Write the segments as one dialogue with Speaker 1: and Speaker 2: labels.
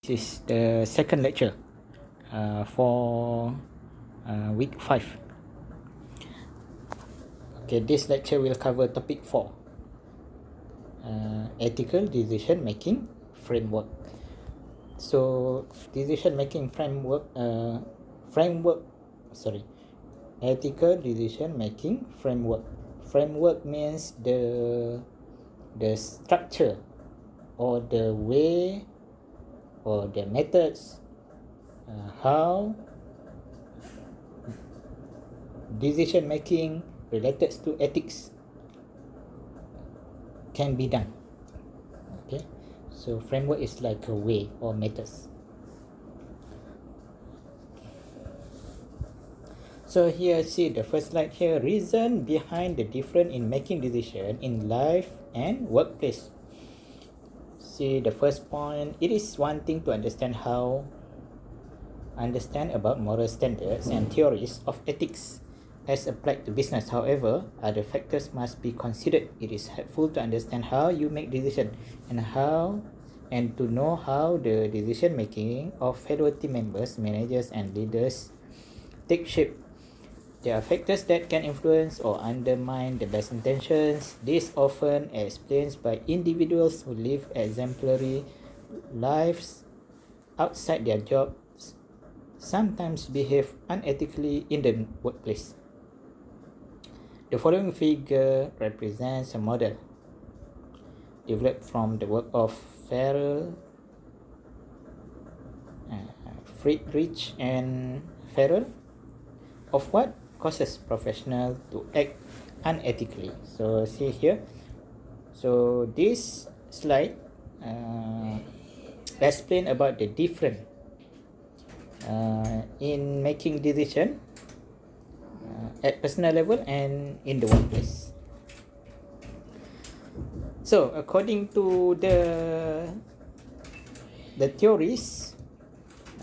Speaker 1: This is the second lecture for week 5. Okay, this lecture will cover topic 4, ethical decision making framework. So decision making ethical decision making framework. Framework means the structure or the way or the methods how decision making related to ethics can be done. Okay, so framework is like a way or methods. So here, see the first slide here, reason behind the difference in making decision in life and workplace. See the first point, it is one thing to understand about moral standards and theories of ethics as applied to business. However, other factors must be considered. It is helpful to understand how you make decisions and to know how the decision making of fellow team members, managers and leaders take shape. There are factors that can influence or undermine the best intentions. This often explained by individuals who live exemplary lives outside their jobs, sometimes behave unethically in the workplace. The following figure represents a model developed from the work of Friedrich and Farrell of what causes professionals to act unethically. So see here, so this slide explain about the difference in making decision at personal level and in the workplace. So according to the theories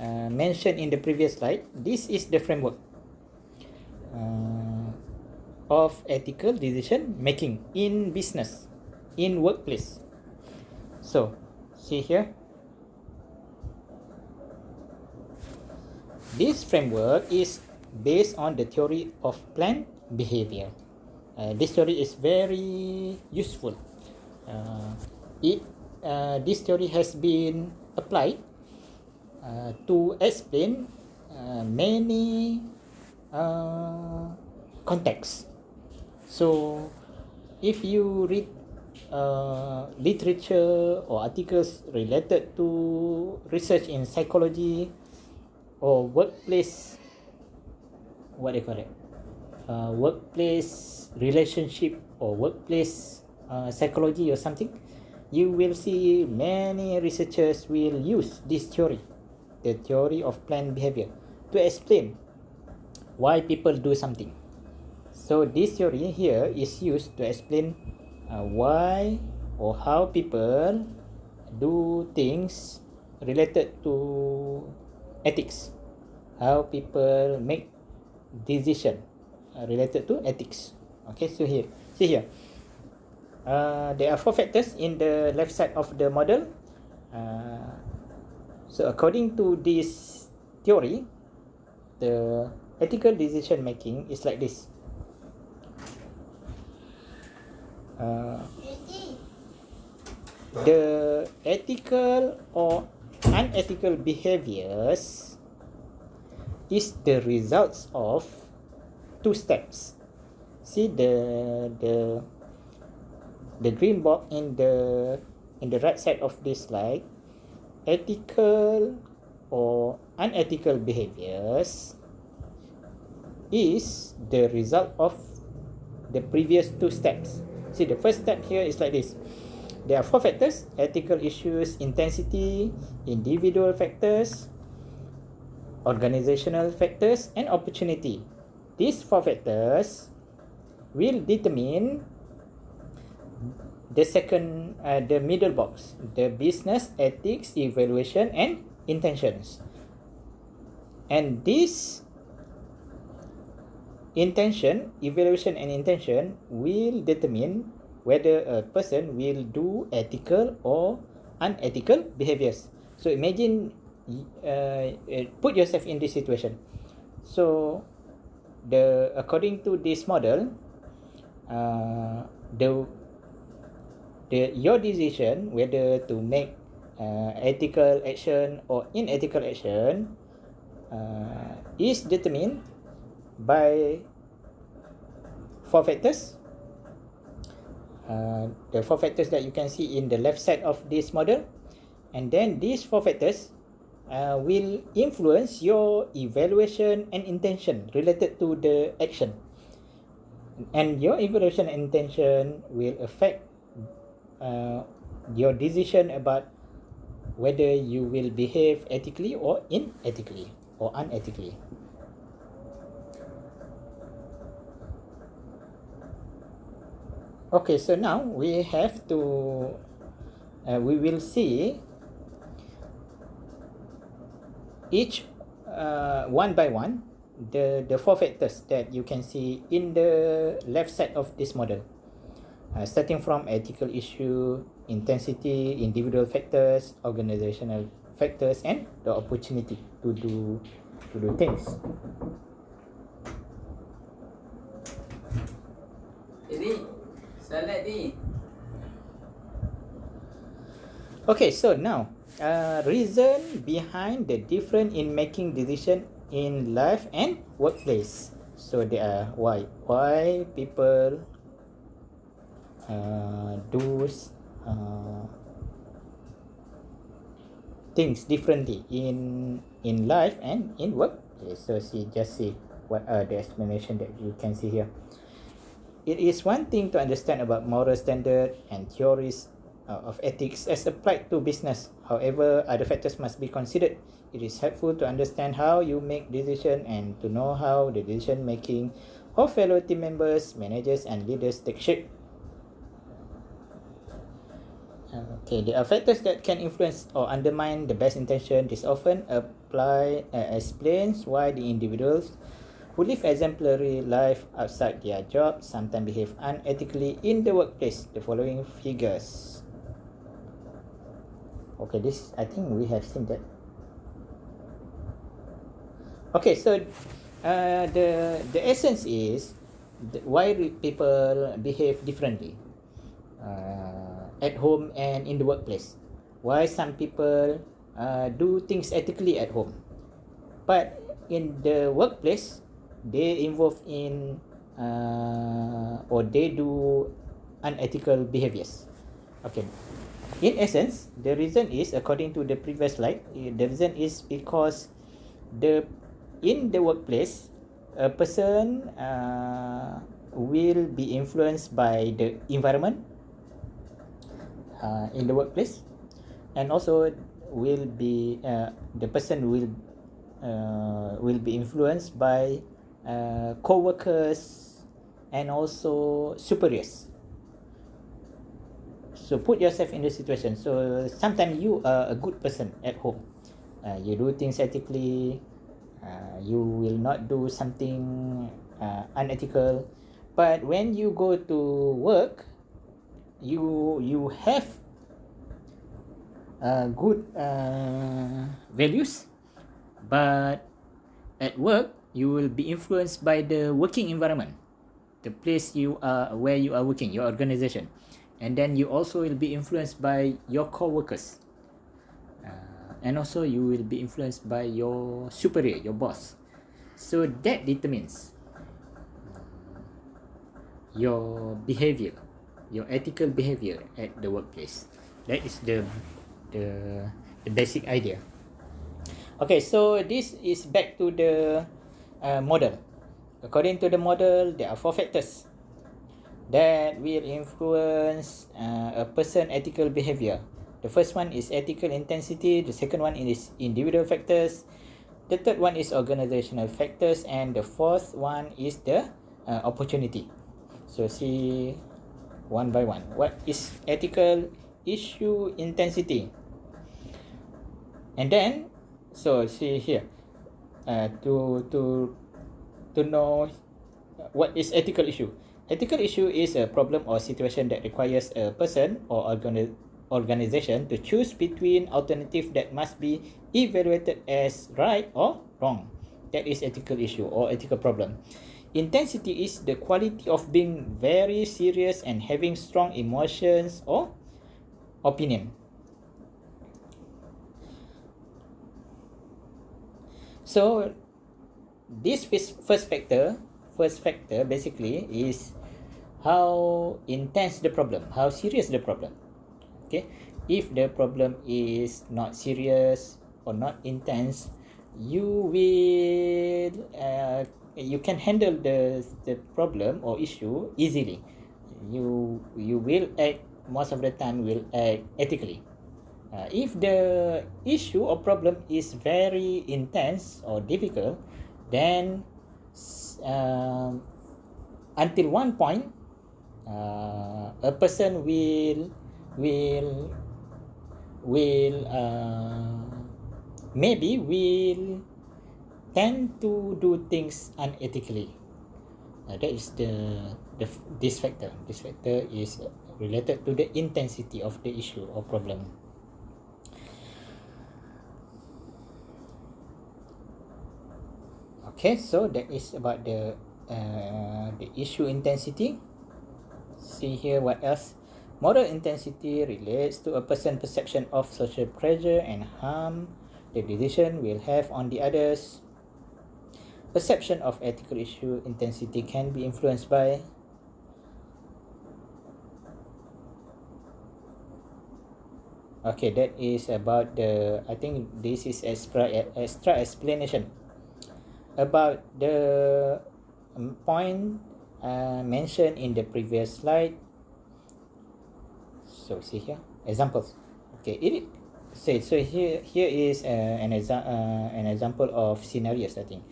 Speaker 1: mentioned in the previous slide, this is the framework of ethical decision making in business, in workplace. So see here, this framework is based on the theory of planned behavior. This theory is very useful. This theory has been applied to explain many contexts. So if you read literature or articles related to research in psychology or workplace, workplace relationship or workplace psychology or something, you will see many researchers will use this theory, the theory of planned behavior, to explain why people do something. So this theory here is used to explain why or how people do things related to ethics, how people make decision related to ethics. Okay, so here, see here, there are 4 factors in the left side of the model. So according to this theory, the ethical decision making is like this. The ethical or unethical behaviors is the results of 2 steps. See the green box in the right side of this slide. Ethical or unethical behaviors is the result of the previous 2 steps. See, the first step here is like this. There are 4 factors: ethical issues, intensity, individual factors, organizational factors, and opportunity. These 4 factors will determine the middle box, the business ethics, evaluation, and intentions. And this intention, evaluation, and intention will determine whether a person will do ethical or unethical behaviors. So imagine, put yourself in this situation. So according to this model, your decision whether to make ethical action or unethical action is determined by 4 factors. The 4 factors that you can see in the left side of this model, and then these 4 factors will influence your evaluation and intention related to the action, and your evaluation and intention will affect your decision about whether you will behave ethically or unethically. Okay, so now we have to we will see each one by one the 4 factors that you can see in the left side of this model, starting from ethical issue, intensity, individual factors, organizational factors, and the opportunity to do things.
Speaker 2: Ini salat ni.
Speaker 1: Okay, so now reason behind the difference in making decision in life and workplace. So there are why people do things differently in life and in workplace. So see what are the explanation that you can see here. It is one thing to understand about moral standard and theories of ethics as applied to business. However, other factors must be considered. It is helpful to understand how you make decisions and to know how the decision making of fellow team members, managers, and leaders take shape. Okay, there are factors that can influence or undermine the best intention. This often explains why the individuals who live exemplary life outside their job sometimes behave unethically in the workplace. The following figures. Okay, this I think we have seen that. Okay, so the essence is why people behave differently at home and in the workplace. Why some people do things ethically at home, but in the workplace they involve in or they do unethical behaviors. Okay, in essence, the reason is, according to the previous slide, the reason is because in the workplace, a person will be influenced by the environment in the workplace, and also the person will be influenced by co-workers and also superiors. So put yourself in the situation. So sometimes you are a good person at home, you do things ethically, you will not do something unethical, but when you go to work, you have good values, but at work you will be influenced by the working environment, the place you are, where you are working, your organization, and then you also will be influenced by your co-workers, and also you will be influenced by your superior, your boss. So that determines your behavior, your ethical behavior at the workplace. That is the basic idea. Okay, so this is back to the model. According to the model, there are 4 factors that will influence a person's ethical behavior. The first one is ethical intensity, the second one is individual factors, the third one is organizational factors, and the fourth one is the opportunity. So see one by one. What is ethical issue intensity? And then, so see here, to know what is ethical issue. Ethical issue is a problem or situation that requires a person or organization to choose between alternatives that must be evaluated as right or wrong. That is ethical issue or ethical problem. Intensity is the quality of being very serious and having strong emotions or opinion. So this first factor basically is how intense the problem, how serious the problem. Okay, if the problem is not serious or not intense, you will you can handle the problem or issue easily. You will act, most of the time will act ethically. If the issue or problem is very intense or difficult, then until one point, a person will maybe will tend to do things unethically. That is this factor. This factor is related to the intensity of the issue or problem. Okay, so that is about the issue intensity. See here what else. Moral intensity relates to a person's perception of social pressure and harm the decision will have on the others. Perception of ethical issue intensity can be influenced by okay, that is about the, I think this is extra explanation about the point mentioned in the previous slide. So see here examples. Okay, so here is an example of scenarios. I think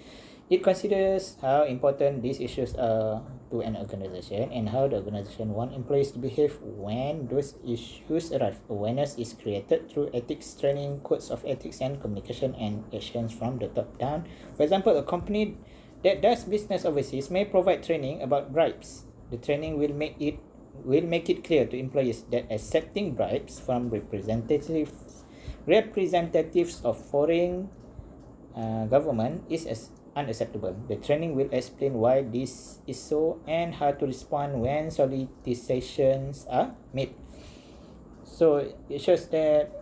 Speaker 1: it considers how important these issues are to an organization and how the organization wants employees to behave when those issues arrive. Awareness is created through ethics training, codes of ethics, and communication and actions from the top down. For example, a company that does business overseas may provide training about bribes. The training will make it clear to employees that accepting bribes from representatives of foreign government is unacceptable. The training will explain why this is so and how to respond when solicitations are made. So it shows that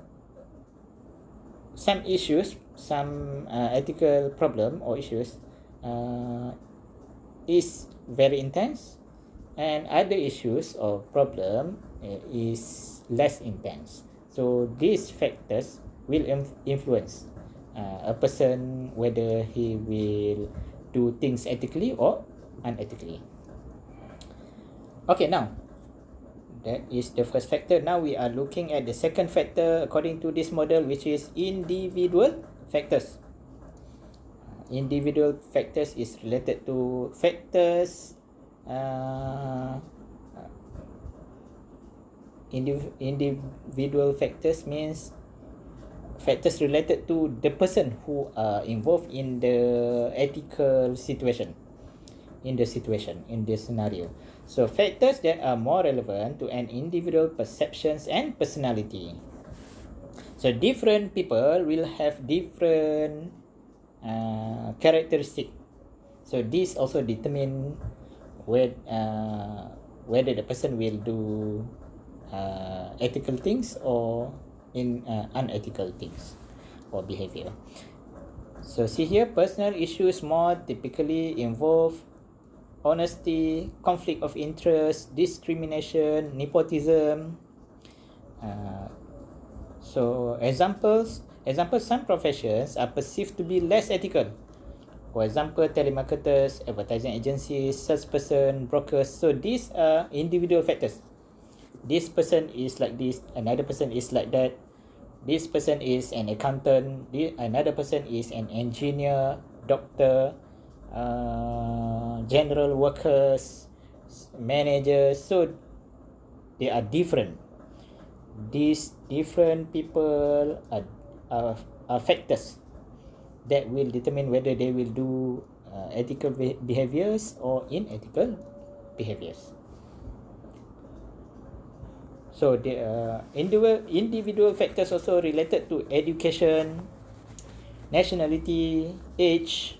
Speaker 1: some issues, some ethical problem or issues is very intense, and other issues or problem is less intense. So these factors will influence a person whether he will do things ethically or unethically. Okay, now that is the first factor. Now we are looking at the second factor according to this model, which is individual factors. Individual factors is related to factors individual factors means factors related to the person who are involved in the ethical situation, in the scenario. So factors that are more relevant to an individual perceptions and personality. So different people will have different characteristic. So this also determine whether the person will do ethical things or in unethical things or behavior. So see here, personal issues more typically involve honesty, conflict of interest, discrimination, nepotism. So examples, some professions are perceived to be less ethical. For example, telemarketers, advertising agencies, salesperson, brokers. So these are individual factors. This person is like this, another person is like that. This person is an accountant, another person is an engineer, doctor, general workers, managers. So they are different. These different people are factors that will determine whether they will do ethical behaviors or unethical behaviors. So the individual factors also related to education, nationality, age,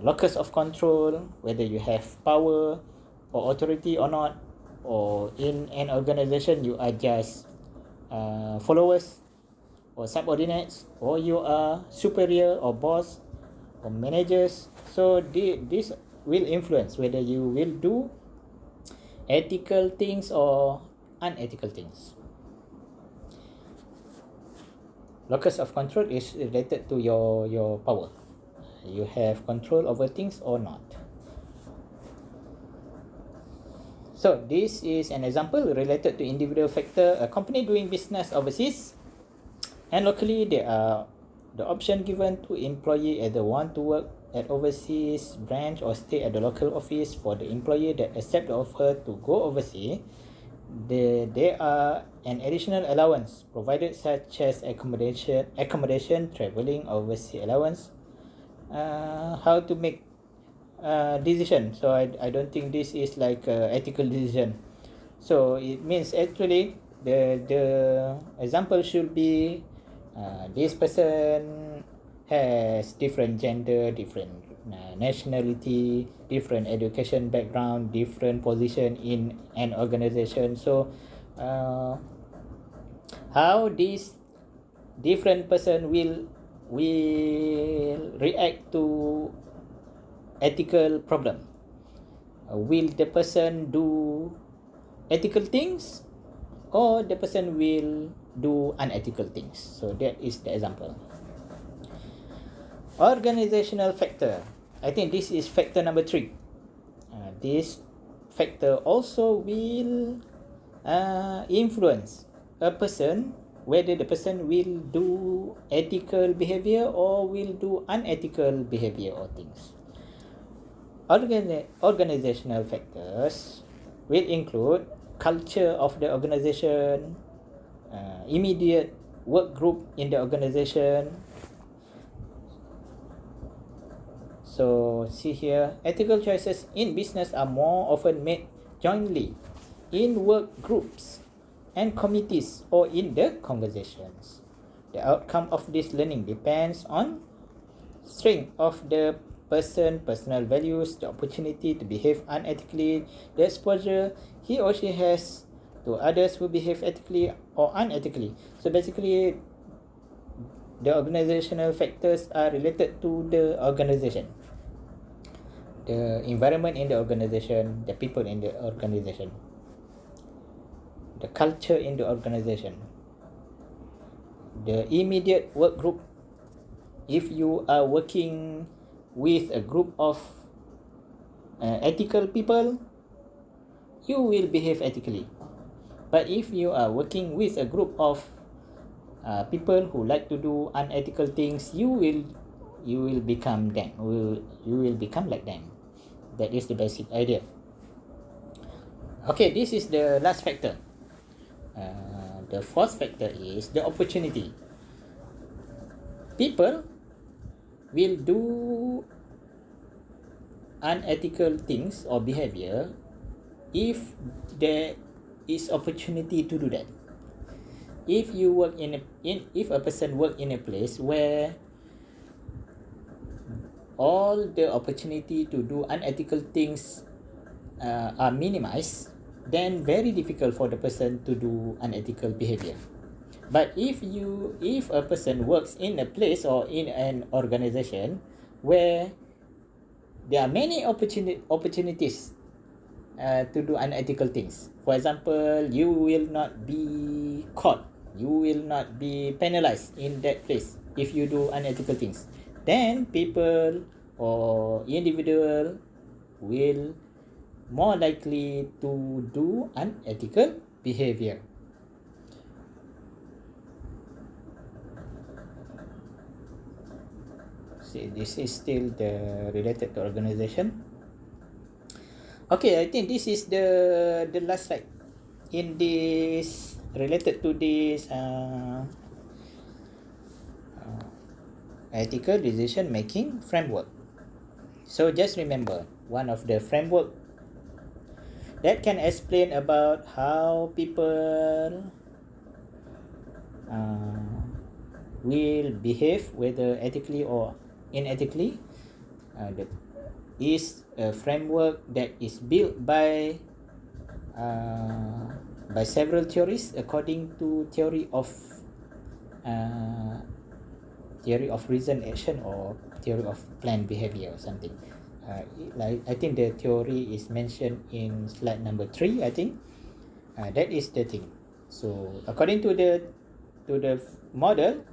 Speaker 1: locus of control, whether you have power or authority or not, or in an organization you are just followers or subordinates, or you are superior or boss or managers. So this will influence whether you will do ethical things or unethical things. Locus of control is related to your power. You have control over things or not. So this is an example related to individual factor. A company doing business overseas and locally, there are the option given to employee either want to work at overseas branch or stay at the local office. For the employee that accept the offer to go overseas, there are an additional allowance provided, such as accommodation, traveling overseas allowance. How to make decision? So I don't think this is like a ethical decision. So it means actually the example should be this person has different gender, different nationality, different education background, different position in an organization. So how this different person will react to ethical problem? Will the person do ethical things, or the person will do unethical things? So that is the example. Organizational factor. I think this is factor number 3. This factor also will influence a person, whether the person will do ethical behavior or will do unethical behavior or things. Organizational factors will include culture of the organization, immediate work group in the organization. So see here, ethical choices in business are more often made jointly in work groups and committees or in the conversations. The outcome of this learning depends on strength of the personal values, the opportunity to behave unethically, the exposure he or she has to others who behave ethically or unethically. So basically, the organizational factors are related to the organization, the environment in the organization, the people in the organization, the culture in the organization, the immediate work group. If you are working with a group of ethical people, you will behave ethically. But if you are working with a group of people who like to do unethical things, you will become them. You will become like them. That is the basic idea. Okay, this is the last factor. The fourth factor is the opportunity. People will do unethical things or behavior if there is opportunity to do that. If you work if a person work in a place where all the opportunity to do unethical things are minimized, then very difficult for the person to do unethical behavior. But if a person works in a place or in an organization where there are many opportunities to do unethical things, for example, you will not be caught, you will not be penalized in that place if you do unethical things, then people or individual will more likely to do unethical behavior. See, this is still the related to organization. Okay, I think this is the last slide in this related to this ethical decision making framework. So just remember, one of the framework that can explain about how people will behave, whether ethically or unethically. That is a framework that is built by several theories according to theory of reason action or theory of planned behavior or something. Like I think the theory is mentioned in slide number 3, I think. That is the thing. So according to the model,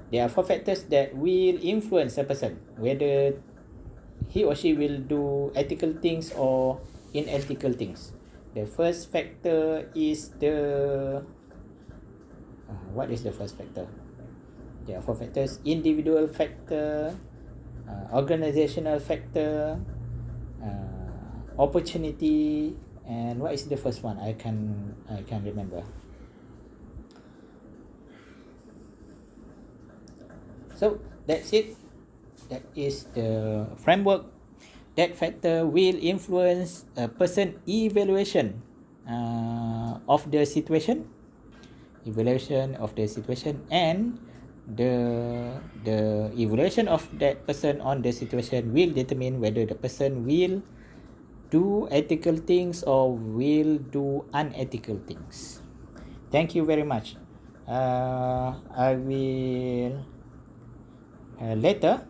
Speaker 1: there are 4 factors that will influence a person, whether he or she will do ethical things or unethical things. The first factor is the what is the first factor? There are 4 factors: individual factor, organizational factor, opportunity, and what is the first one? I can't remember. So that's it. That is the framework. That factor will influence a person evaluation of the situation, and the evaluation of that person on the situation will determine whether the person will do ethical things or will do unethical things. Thank you very much. I will later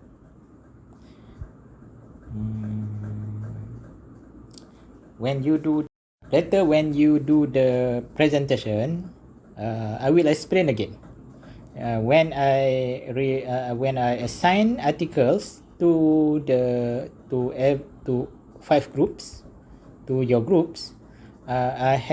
Speaker 1: when you do the presentation, I will explain again. When I assign articles to 5 groups, to your groups, I have